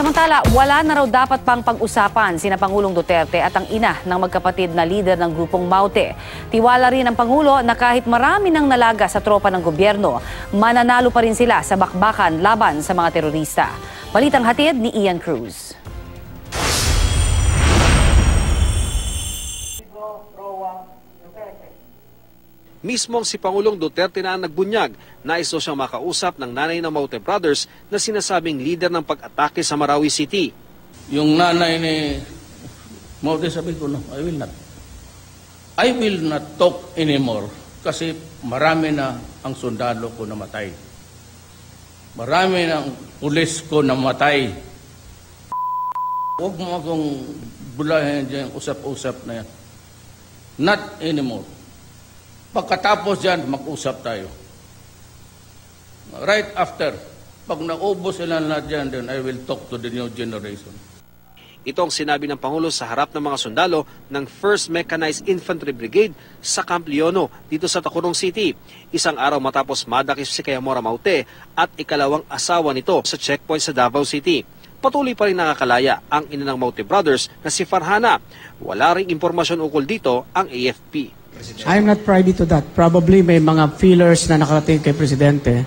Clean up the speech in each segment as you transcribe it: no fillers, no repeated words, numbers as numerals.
Samantala, wala na raw dapat pang pag-usapan sina Pangulong Duterte at ang ina ng magkapatid na lider ng grupong Maute. Tiwala rin ng Pangulo na kahit marami nang nalaga sa tropa ng gobyerno, mananalo pa rin sila sa bakbakan laban sa mga terorista. Balitang hatid ni Ian Cruz. Mismong si Pangulong Duterte na ang nagbunyag na iso siyang makausap ng nanay ng Maute Brothers na sinasabing leader ng pag-atake sa Marawi City. Yung nanay ni Maute, sabi ko, no, I will not talk anymore kasi marami na ang sundalo ko namatay. Marami na ang pulis ko namatay. Huwag mo akong bulahin dyan, usap-usap na yan. Not anymore. Pagkatapos dyan, mag-usap tayo. Right after, pag naubos sila na dyan, then I will talk to the new generation. Ito ang sinabi ng Pangulo sa harap ng mga sundalo ng 1st Mechanized Infantry Brigade sa Camp Leono dito sa Tacurong City. Isang araw matapos madakip si Cayamora Maute at ikalawang asawa nito sa checkpoint sa Davao City. Patuloy pa rin nakakalaya ang ina ng Maute Brothers na si Farhana. Wala ring impormasyon ukol dito ang AFP. I'm not privy to that. Probably may mga feelers na nakarating kay Presidente.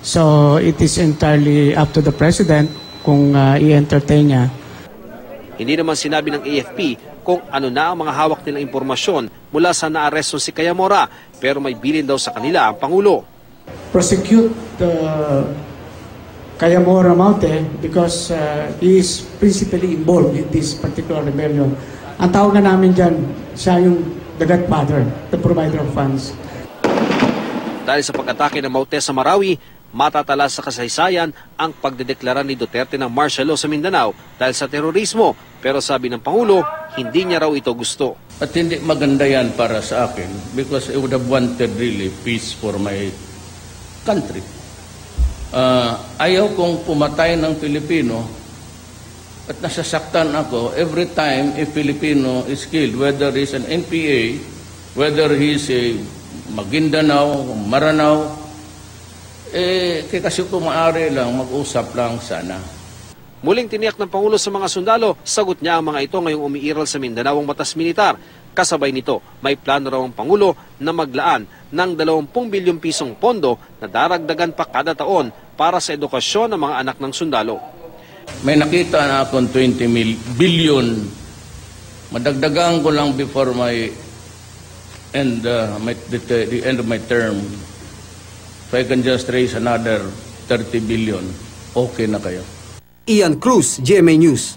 So it is entirely up to the President kung i-entertain niya. Hindi naman sinabi ng AFP kung ano na ang mga hawak nilang impormasyon mula sa naaresto si Cayamora, pero may bilin daw sa kanila ang Pangulo. Prosecute Cayamora Maute because he is principally involved in this particular rebellion. Ang tawag na namin dyan, siya yung the godfather, the provider of funds. Dahil sa pag-atake ng Maute sa Marawi, matatala sa kasaysayan ang pagdedeklara ni Duterte ng martial law sa Mindanao dahil sa terorismo. Pero sabi ng Pangulo, hindi niya raw ito gusto. At hindi maganda yan para sa akin because I would have wanted really peace for my country. Ayaw kong pumatay ng Pilipino at nasasaktan ako every time a Filipino is killed, whether he's an NPA, whether he's a Maguindanao, Maranao, kasi kung maaari lang, mag-usap lang sana. Muling tiniyak ng Pangulo sa mga sundalo, sagot niya ang mga ito ngayong umiiral sa Mindanao ang batas militar. Kasabay nito, may plano raw ang Pangulo na maglaan ng 20 bilyong pisong pondo na daragdagan pa kada taon para sa edukasyon ng mga anak ng sundalo. May nakita na akong 20 billion. Madagdagan ko lang before my end, the end of my term. If I can just raise another 30 billion, okay na kayo. Ian Cruz, GMA News.